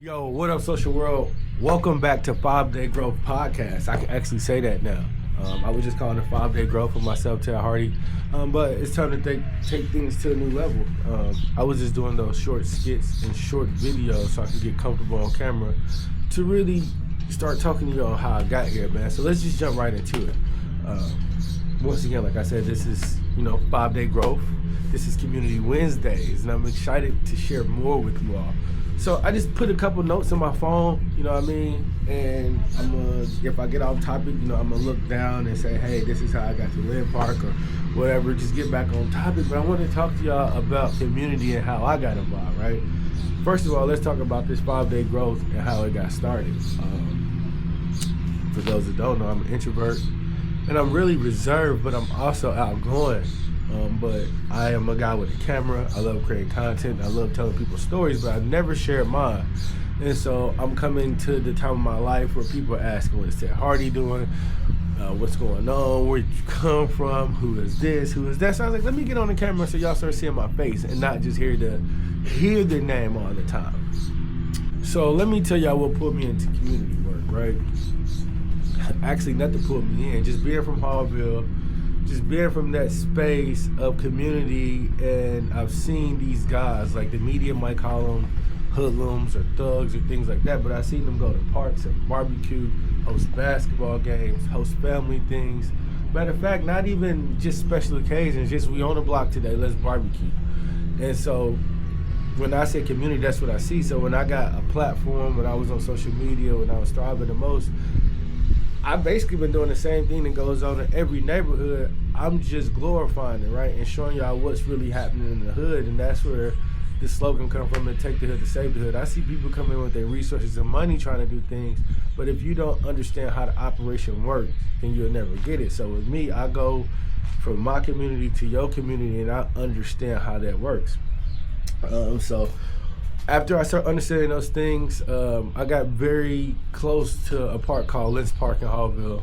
Yo, what up, social world? Welcome back to 5 Day Growth Podcast. I can actually say that now. I was just calling it 5 Day Growth for myself, Ted Hardy. But it's time to take things to a new level. I was just doing those short skits and short videos so I could get comfortable on camera to really start talking to you on how I got here, man. So let's just jump right into it. Once again, like I said, this is, 5 Day Growth. This is Community Wednesdays, and I'm excited to share more with you all. So I just put a couple notes on my phone, you know what I mean? And if I get off topic, I'm gonna look down and say, hey, this is how I got to Lynn Park or whatever, just get back on topic. But I want to talk to y'all about community and how I got involved, right? First of all, let's talk about this 5-day growth and how it got started. For those that don't know, I'm an introvert and I'm really reserved, but I'm also outgoing. But I am a guy with a camera. I love creating content. I love telling people stories, but I never shared mine. And so I'm coming to the time of my life where people are asking, what is Ted Hardy doing? What's going on? Where'd you come from? Who is this? Who is that? So I was like, let me get on the camera so y'all start seeing my face and not just hear the name all the time. So let me tell y'all what pulled me into community work, right? Actually, nothing pulled me in. Just being from Hallville, just being from that space of community, and I've seen these guys, like the media might call them hoodlums or thugs or things like that, but I've seen them go to parks and barbecue, host basketball games, host family things. Matter of fact, not even just special occasions, just we on the block today, let's barbecue. And so when I say community, that's what I see. So when I got a platform, when I was on social media, when I was thriving the most, I've basically been doing the same thing that goes on in every neighborhood. I'm just glorifying it, right? And showing y'all what's really happening in the hood. And that's where the slogan comes from, and take the hood to save the hood. I see people come in with their resources and money trying to do things, but if you don't understand how the operation works, then you'll never get it. So with me, I go from my community to your community, and I understand how that works. So after I started understanding those things, I got very close to a park called Lynn Park in Hallville,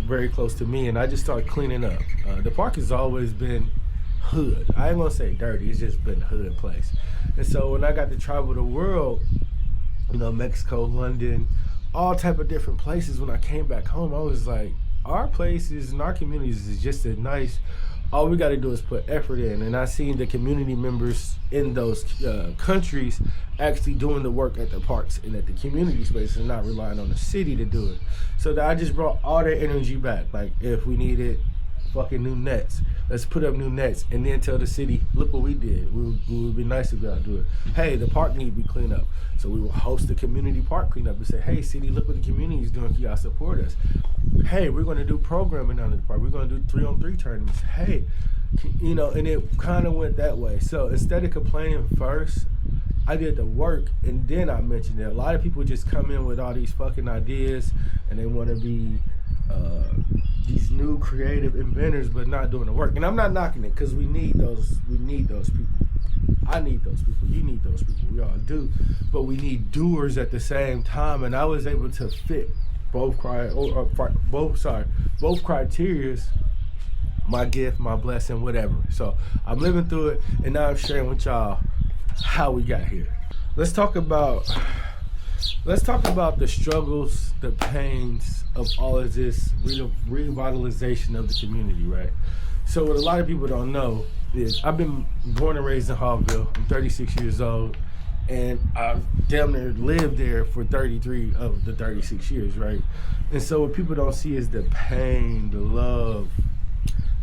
very close to me, and I just started cleaning up. The park has always been hood. I ain't gonna say dirty, it's just been a hood place. And so when I got to travel the world, Mexico, London, all type of different places, when I came back home, I was like, our places and our communities is just as nice. All we got to do is put effort in. And I seen the community members in those countries actually doing the work at the parks and at the community spaces and not relying on the city to do it. So that I just brought all their energy back. Like, if we needed fucking new nets, let's put up new nets and then tell the city, look what we did. It would be nice if y'all do it. Hey, the park need to be cleaned up. So we will host the community park cleanup and say, hey, city, look what the community is doing. Can y'all support us? Hey, we're going to do programming down at the park. We're going to do 3-on-3 tournaments. Hey, and it kind of went that way. So instead of complaining first, I did the work, and then I mentioned it. A lot of people just come in with all these fucking ideas, and they want to be these new creative inventors, but not doing the work. And I'm not knocking it, because we need those people. I need those people. You need those people. We all do. But we need doers at the same time. And I was able to fit both criterias, my gift, my blessing, whatever. So I'm living through it, and now I'm sharing with y'all how we got here. Let's talk about the struggles, the pains of all of this revitalization of the community, right? So what a lot of people don't know is I've been born and raised in Hallville. I'm 36 years old, and I've damn near lived there for 33 of the 36 years, right? And so what people don't see is the pain, the love,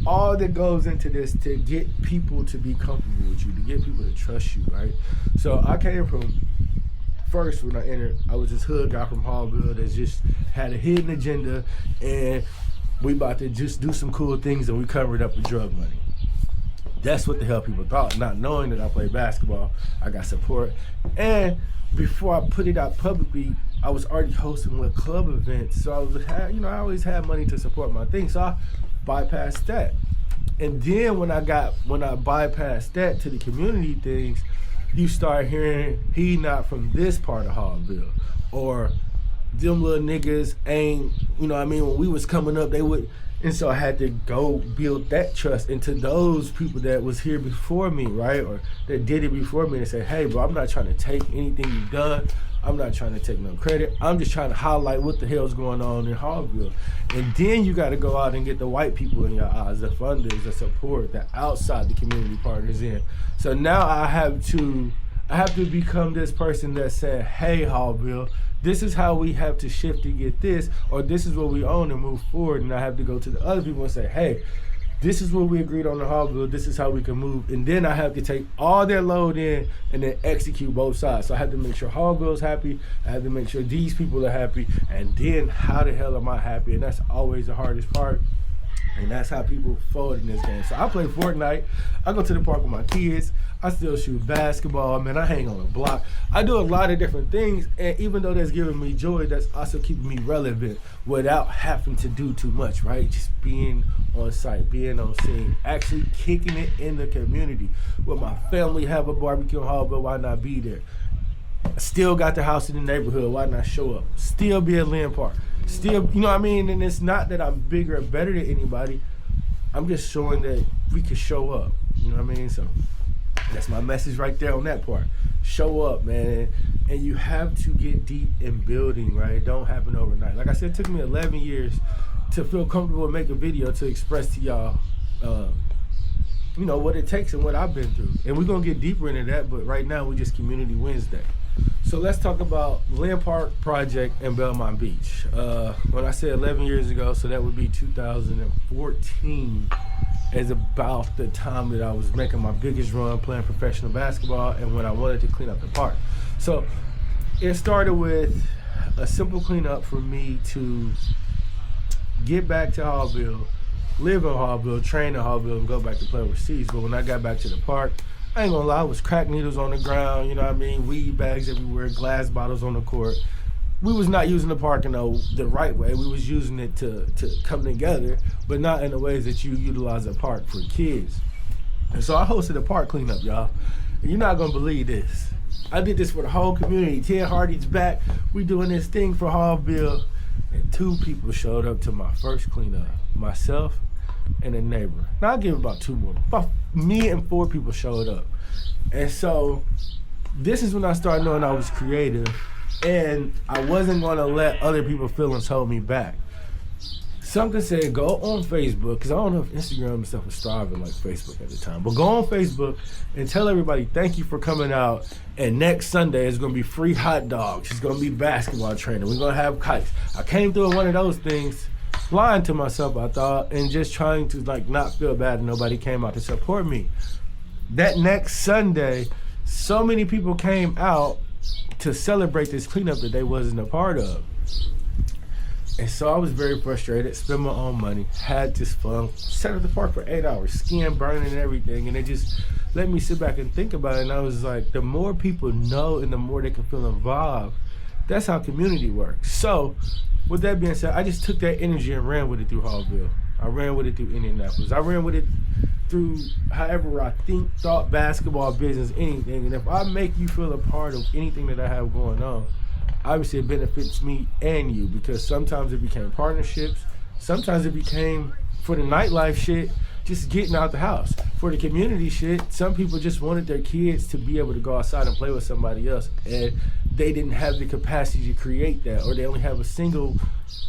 all that goes into this to get people to be comfortable with you, to get people to trust you, right? So I came from, first when I entered, I was this hood guy from Hallville that just had a hidden agenda, and we about to just do some cool things, and we covered up with drug money. That's what the hell people thought, not knowing that I play basketball, I got support. And before I put it out publicly, I was already hosting little club events, so I always had money to support my thing, so I bypassed that. And then when I bypassed that to the community things, you start hearing he not from this part of Hallville, or them little niggas ain't, when we was coming up, they would. And so I had to go build that trust into those people that was here before me, right? Or that did it before me, and say, hey, bro, I'm not trying to take anything you've done. I'm not trying to take no credit. I'm just trying to highlight what the hell's going on in Hallville. And then you got to go out and get the white people in your eyes, the funders, the support, the outside the community partners in. So now I have to become this person that said, hey, Hallville, this is how we have to shift to get this, or this is what we own and move forward. And I have to go to the other people and say, hey, this is what we agreed on in Hallville, this is how we can move. And then I have to take all their load in and then execute both sides. So I have to make sure Hallville's happy, I have to make sure these people are happy, and then how the hell am I happy? And that's always the hardest part. And that's how people fold in this game. So I play Fortnite, I go to the park with my kids, I still shoot basketball, man, I hang on the block. I do a lot of different things, and even though that's giving me joy, that's also keeping me relevant without having to do too much, right? Just being on site, being on scene, actually kicking it in the community. When my family have a barbecue in Hallville, why not be there? Still got the house in the neighborhood, why not show up? Still be at Lynn Park. Still, you know what I mean? And it's not that I'm bigger or better than anybody. I'm just showing that we can show up. You know what I mean? So that's my message right there on that part. Show up, man. And you have to get deep in building, right? It don't happen overnight. Like I said, it took me 11 years to feel comfortable and make a video to express to y'all, you know, what it takes and what I've been through. And we're going to get deeper into that, but right now we're just Community Wednesday. So let's talk about Lynn Park Project in Belmont Beach. When I said 11 years ago, so that would be 2014, is about the time that I was making my biggest run playing professional basketball and when I wanted to clean up the park. So it started with a simple cleanup for me to get back to Hallville, live in Hallville, train in Hallville, and go back to play overseas. But when I got back to the park, I ain't gonna lie, it was crack needles on the ground, you know what I mean, weed bags everywhere, glass bottles on the court. We was not using the park in the right way. We was using it to come together, but not in the ways that you utilize a park for kids. And so I hosted a park cleanup, y'all. And you're not gonna believe this. I did this for the whole community. Ted Hardy's back. We doing this thing for Hallville. And 2 people showed up to my first cleanup, myself and a neighbor. Now I'll give about 2 more. About me and 4 people showed up. And so this is when I started knowing I was creative and I wasn't gonna let other people's feelings hold me back. Something said, go on Facebook, because I don't know if Instagram and stuff was starving like Facebook at the time, but go on Facebook and tell everybody thank you for coming out, and next Sunday is gonna be free hot dogs, it's gonna be basketball training, we're gonna have kites. I came through one of those things, lying to myself, I thought, and just trying to like not feel bad and nobody came out to support me. That next Sunday, so many people came out to celebrate this cleanup that they wasn't a part of. And so I was very frustrated, spent my own money, had this fun, sat at the park for 8 hours, skin burning and everything, and it just let me sit back and think about it. And I was like, the more people know and the more they can feel involved, that's how community works. So with that being said, I just took that energy and ran with it through Hallville. I ran with it through Indianapolis. I ran with it through however I thought, basketball, business, anything. And if I make you feel a part of anything that I have going on, obviously it benefits me and you, because sometimes it became partnerships, sometimes it became, for the nightlife shit, just getting out the house. For the community shit, some people just wanted their kids to be able to go outside and play with somebody else, and they didn't have the capacity to create that, or they only have a single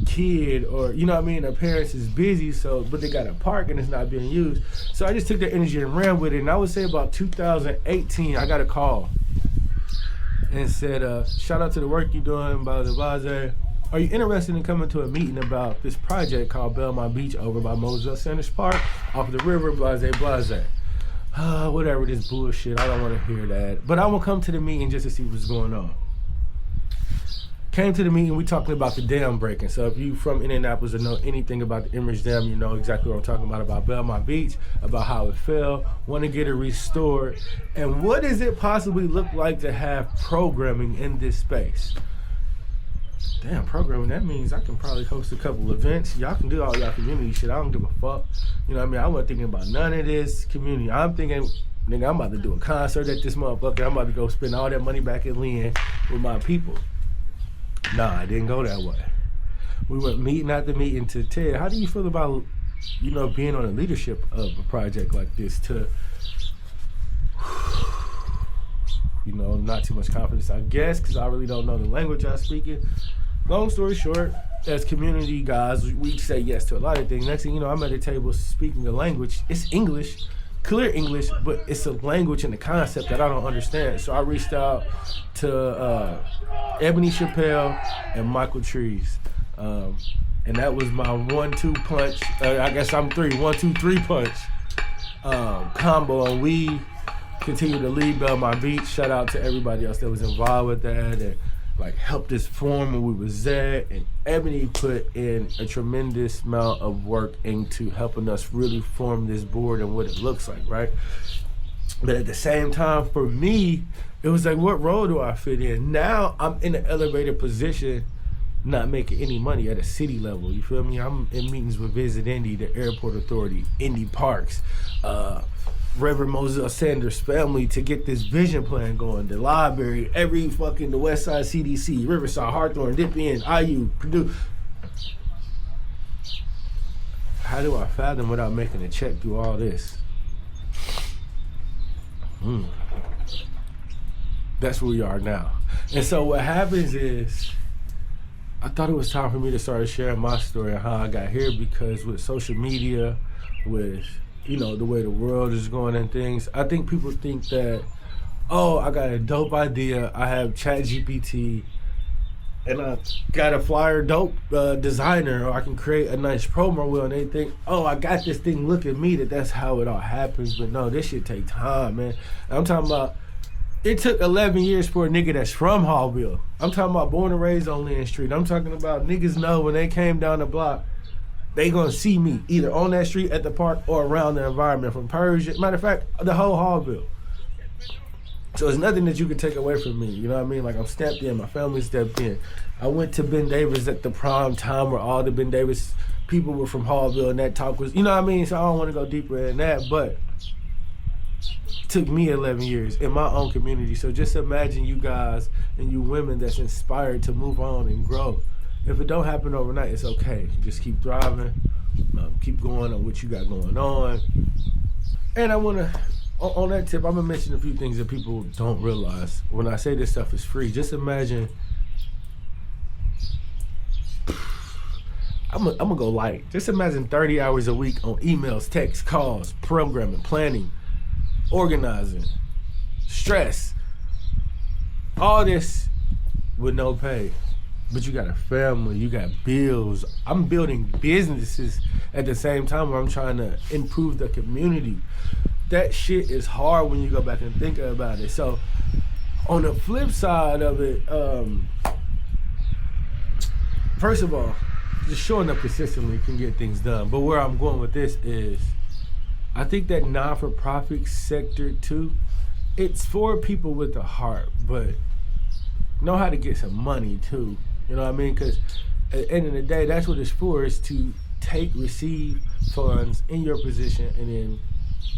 kid, or you know what I mean, their parents is busy, so but they got a park and it's not being used. So I just took that energy and ran with it. And I would say about 2018, I got a call and said, shout out to the work you're doing, blah, blah, blah. Are you interested in coming to a meeting about this project called Belmont Beach over by Moselle Sanders Park, off the river, blase, blase. Whatever this bullshit, I don't want to hear that. But I will come to the meeting just to see what's going on. Came to the meeting, we talking about the dam breaking. So if you from Indianapolis or know anything about the Emmerich Dam, you know exactly what I'm talking about Belmont Beach, about how it fell, want to get it restored. And what does it possibly look like to have programming in this space? Damn, programming, that means I can probably host a couple events. Y'all can do all y'all community shit. I don't give a fuck. You know what I mean? I wasn't thinking about none of this community. I'm thinking, nigga, I'm about to do a concert at this motherfucker. I'm about to go spend all that money back in Lynn with my people. Nah, I didn't go that way. We went meeting after meeting to Ted. How do you feel about, you know, being on the leadership of a project like this? To not too much confidence, I guess, because I really don't know the language I'm speaking. Long story short, as community guys, we say yes to a lot of things. Next thing you know, I'm at a table speaking a language. It's English, clear English, but it's a language and a concept that I don't understand. So I reached out to Ebony Chappelle and Michael Trees. And that was my 1-2 punch. I guess I'm 3. 1-2-3 punch combo. And we continue to lead Belmont Beach. Shout out to everybody else that was involved with that and helped us form when we was there. And Ebony put in a tremendous amount of work into helping us really form this board and what it looks like, right? But at the same time, for me, it was like, what role do I fit in? Now I'm in an elevated position, not making any money at a city level. You feel me? I'm in meetings with Visit Indy, the Airport Authority, Indy Parks, Reverend Moselle Sanders' family to get this vision plan going. The library, the West Side CDC, Riverside, Hawthorne, Dip In, IU, Purdue. How do I fathom without making a check through all this? That's where we are now. And so what happens is, I thought it was time for me to start sharing my story and how I got here, because with social media, with the way the world is going and things, I think people think that, I got a dope idea, I have ChatGPT, and I got a flyer dope designer, or I can create a nice promo wheel, and they think, I got this thing, look at me, that's how it all happens. But no, this shit take time, man. I'm talking about, it took 11 years for a nigga that's from Hallville. I'm talking about born and raised on Lynn Street. I'm talking about niggas know when they came down the block, they gonna see me either on that street, at the park, or around the environment, from Persia. Matter of fact, the whole Hallville. So it's nothing that you can take away from me. You know what I mean? I'm stepped in, my family stepped in. I went to Ben Davis at the prime time where all the Ben Davis people were from Hallville, and that talk was, you know what I mean? So I don't wanna go deeper in that, but it took me 11 years in my own community. So just imagine you guys and you women that's inspired to move on and grow. If it don't happen overnight, it's okay. Just keep thriving, keep going on what you got going on. And I want to, on that tip, I'm going to mention a few things that people don't realize. When I say this stuff is free, just imagine, I'm going to go light. Just imagine 30 hours a week on emails, texts, calls, programming, planning, organizing, stress, all this with no pay. But you got a family, you got bills. I'm building businesses at the same time where I'm trying to improve the community. That shit is hard when you go back and think about it. So on the flip side of it, first of all, just showing up consistently can get things done. But where I'm going with this is, I think that non-for-profit sector too, it's for people with a heart, but know how to get some money too. You know what I mean? Because at the end of the day, that's what it's for, is to receive funds in your position and then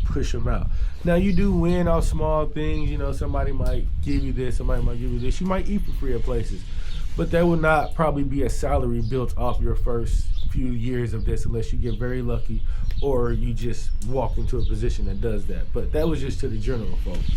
push them out. Now, you do win off small things. Somebody might give you this, somebody might give you this. You might eat for free at places. But there will not probably be a salary built off your first few years of this unless you get very lucky or you just walk into a position that does that. But that was just to the general folks.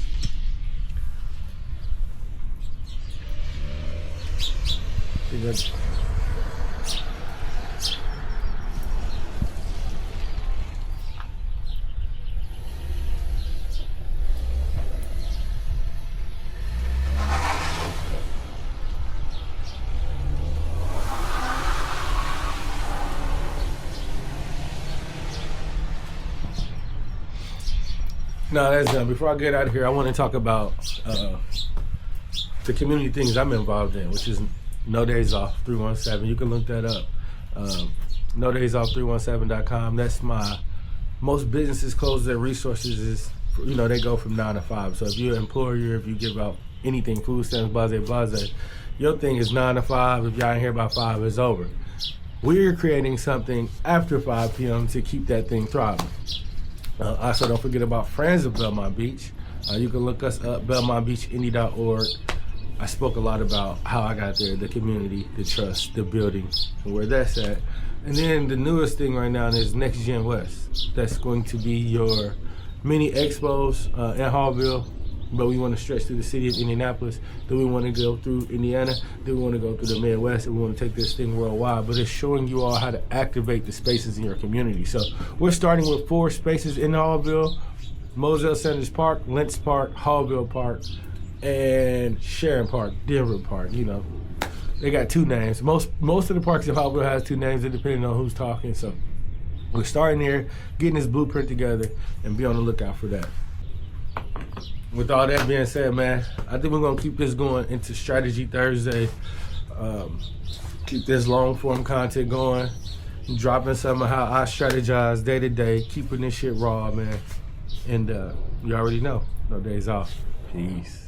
No, that's done. Before I get out of here, I want to talk about the community things I'm involved in, which is No Days Off 317. You can look that up. No Days Off 317.com. That's my, most businesses close their resources is, they go from 9 to 5. So if you're an employer, if you give out anything, food stamps, blase, your thing is 9 to 5. If y'all ain't here by 5, it's over. We're creating something after 5 p.m. to keep that thing thriving. Also, don't forget about Friends of Belmont Beach. You can look us up, belmontbeachindy.org. I spoke a lot about how I got there, the community, the trust, the building, and where that's at. And then the newest thing right now is Next Gen West. That's going to be your mini expos in Hallville. but we want to stretch through the city of Indianapolis. Then we want to go through Indiana. Then we want to go through the Midwest, and we want to take this thing worldwide. But it's showing you all how to activate the spaces in your community. So we're starting with 4 spaces in Hallville: Moselle Sanders Park, Lentz Park, Hallville Park, and Sharon Park, Denver Park. You know, they got 2 names. Most of the parks in Hallville has 2 names, depending on who's talking. So we're starting here, getting this blueprint together, and be on the lookout for that. With all that being said, man, I think we're gonna keep this going into Strategy Thursday. Keep this long form content going, dropping some of how I strategize day to day, keeping this shit raw, man. And you already know, no days off. Peace.